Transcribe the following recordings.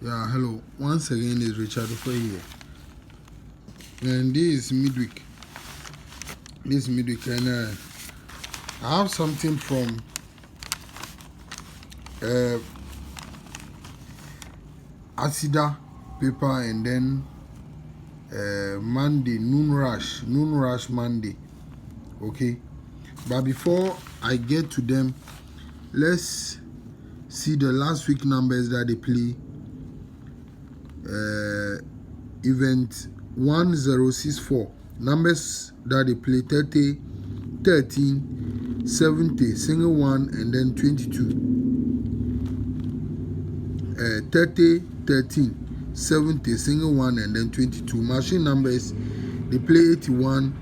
Yeah, hello. Once again, is Richard for here, and this is midweek. And I have something from uh, ASEDA paper, and then Monday noon rush Monday. Okay, but before I get to them, let's see the last week numbers that they play. Event 1064 numbers that they play: 30, 13, 70, single one, and then 22. 30, 13, 70, single one, and then 22. Machine numbers, they play 81,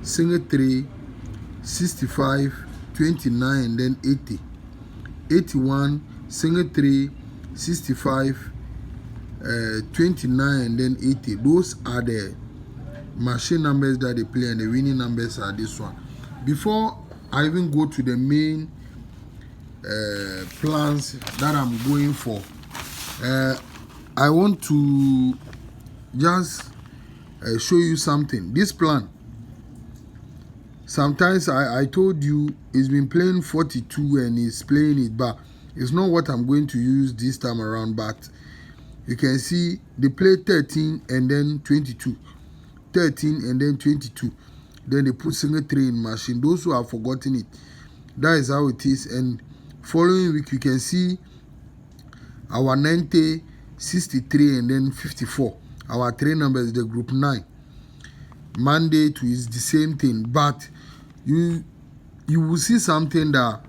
single 3, 65, 29, and then 80. 81, single 3, 65, 29, and then 80. Those are the machine numbers that they play, and the winning numbers are this one. Before I even go to the main plans that I'm going for, I want to just show you something. This plan, sometimes I told you it's been playing 42 and it's playing it, but it's not what I'm going to use this time around. But you can see they play 13 and then 22, 13 and then 22. Then they put single 3 in machine. Those who have forgotten it, that is how it is. And following week, you can see our 90, 63, and then 54. Our 3 numbers, the group 9. Monday to is the same thing, but you will see something that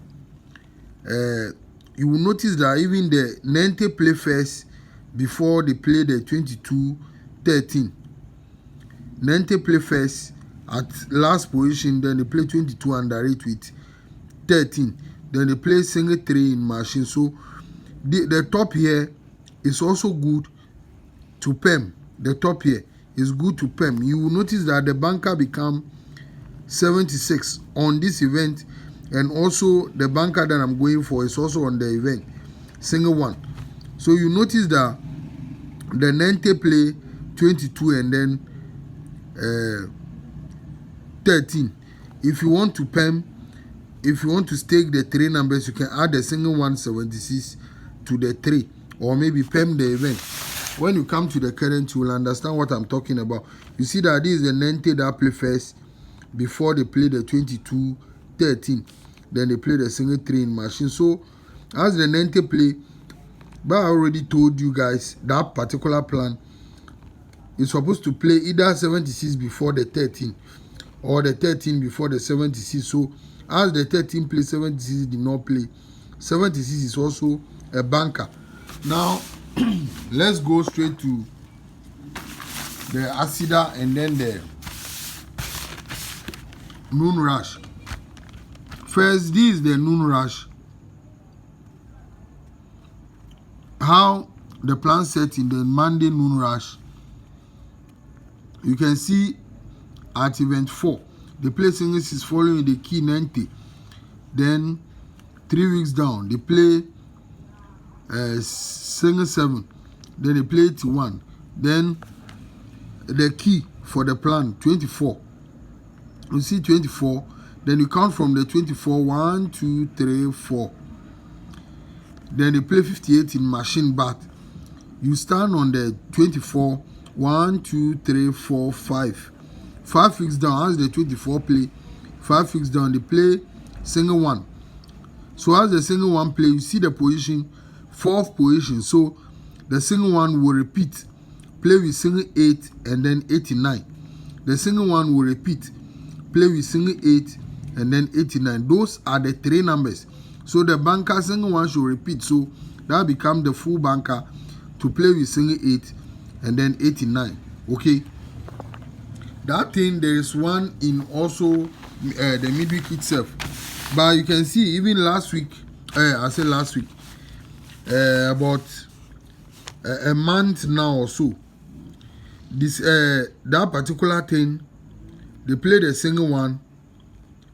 you will notice that even the 90 play first before they play the 22, 13. 90 play first at last position, then they play 22 under it with 13. Then they play single 3 in machine. So the top here is also good to PERM. The top here is good to PERM. You will notice that the banker become 76 on this event, and also the banker that I'm going for is also on the event, single 1. So you notice that the 90 play 22 and then 13. If you want to PERM, if you want to stake the 3 numbers, you can add the single 176 to the 3, or maybe PERM the event. When you come to the current, you will understand what I'm talking about. You see that this is the 90 that play first before they play the 22, 13. Then they play the single 3 in machine. So as the 90 play, but I already told you guys that particular plan is supposed to play either 76 before the 13 or the 13 before the 76. So as the 13 play, 76 did not play. 76 is also a banker. Now let's go straight to the ASEDA and then the noon rush. First, this is the noon rush. How the plan set in the Monday noon rush. You can see at event 4, the play single 6 following the key 90. Then 3 weeks down, they play single 7. Then they play 81. Then the key for the plan 24. You see 24. Then you count from the 24. 1, 2, 3, 4. Then they play 58 in machine, but you stand on the 24. 1, 2, 3, 4, 5. 5 weeks down, as the 24 play, 5 weeks down, they play single 1. So as the single 1 play, you see the position, 4th position. So the single 1 will repeat, play with single 8 and then 89. The single 1 will repeat, play with single 8 and then 89. Those are the 3 numbers. So the banker single 1 should repeat. So that become the full banker to play with single 8 and then 89. Okay. That thing, there is one in also the midweek itself. But you can see even last week, I said last week, about a month now or so, this that particular thing, they play the single 1,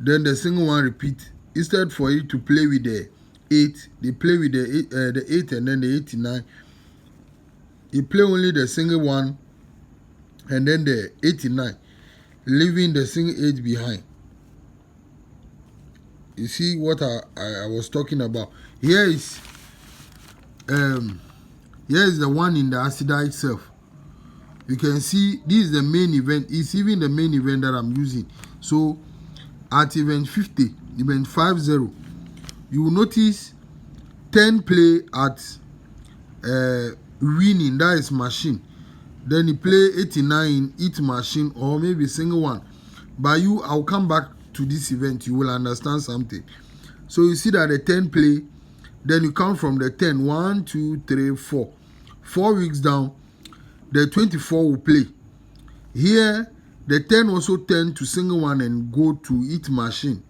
then the single 1 repeat. Instead for it to play with the 8, they play with the 8 and then the 89. you play only the single 1 and then the 89, leaving the single 8 behind. You see what I was talking about. Here is the one in the ASEDA itself. You can see this is the main event. It's even the main event that I'm using. So at event 50, event 50, you will notice 10 play at winning, that is machine. Then you play 89 in each machine or maybe single 1. But I'll come back to this event, you will understand something. So you see that the 10 play, then you count from the 10, 1, 2, 3, 4. 4 weeks down, the 24 will play. Here, the 10 also turn to single 1 and go to each machine.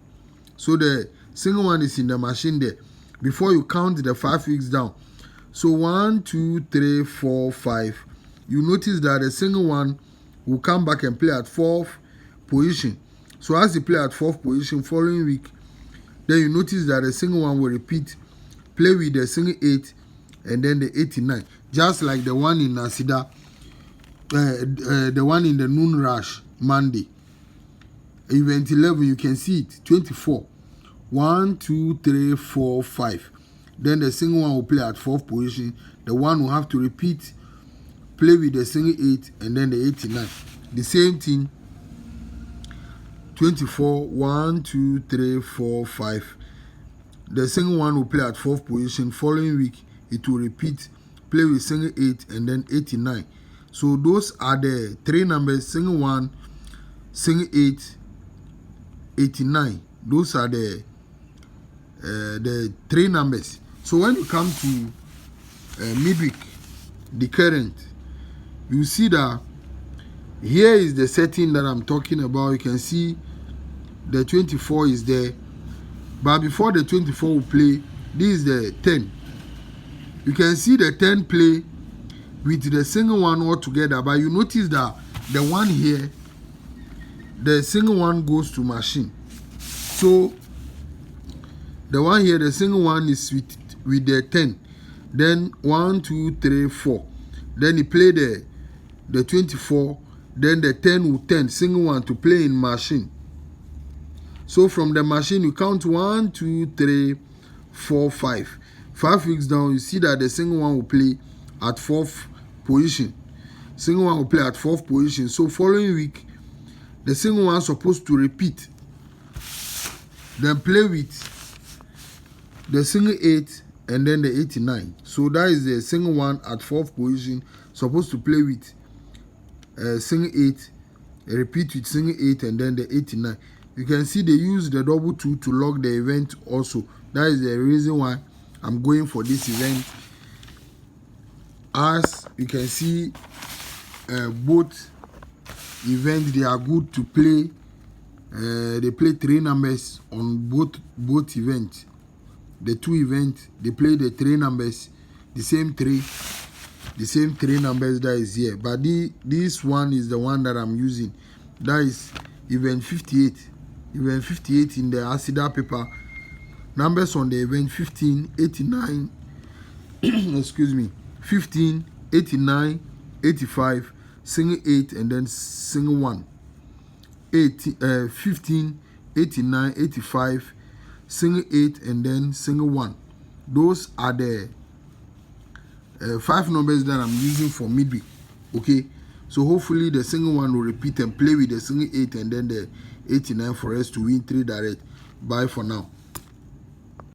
So the single 1 is in the machine there. Before you count the 5 weeks down. So 1, 2, 3, 4, 5. You notice that the single 1 will come back and play at 4th position. So as you play at 4th position following week, then you notice that the single 1 will repeat, play with the single 8 and then the 89. Just like the one in ASEDA, the one in the noon rush Monday. Event 11, you can see it, 24. 1, 2, 3, 4, 5. Then the single 1 will play at 4th position. The one will have to repeat, play with the single 8 and then the 89. The same thing, 24, 1, 2, 3, 4, 5. The single 1 will play at 4th position. Following week, it will repeat, play with single 8 and then 89. So those are the 3 numbers, single 1, single 8, 89. Those are the 3 numbers. So when you come to midweek, the current, you see that here is the setting that I'm talking about. You can see the 24 is there. But before the 24 will play, this is the 10. You can see the 10 play with the single 1 all together. But you notice that the one here, the single 1 goes to machine. So the one here, the single 1 is with the 10. Then 1, 2, 3, 4. Then he play the 24. Then the 10 will turn single 1 to play in machine. So from the machine, you count 1, 2, 3, 4, 5. 5 weeks down, you see that the single 1 will play at 4th position. Single 1 will play at 4th position. So following week, the single 1 is supposed to repeat. Then play with the single 8 and then the 89. So that is the single 1 at 4th position, supposed to play with single 8, repeat with single 8 and then the 89. You can see they use the double 2 to lock the event also. That is the reason why I'm going for this event. As you can see, both events, they are good to play. They play 3 numbers on both events. The 2 events, they play the 3 numbers, the same 3 numbers that is here. But this one is the one that I'm using. That is event 58. Event 58 in the ASEDA paper. Numbers on the event 15, 89, excuse me, 15, 89, 85, single 8 and then single 1. 15, 89, 85, single 8 and then single 1. Those are the 5 numbers that I'm using for midweek. Okay, so hopefully the single 1 will repeat and play with the single 8 and then the 89 for us to win 3 direct. Bye for now.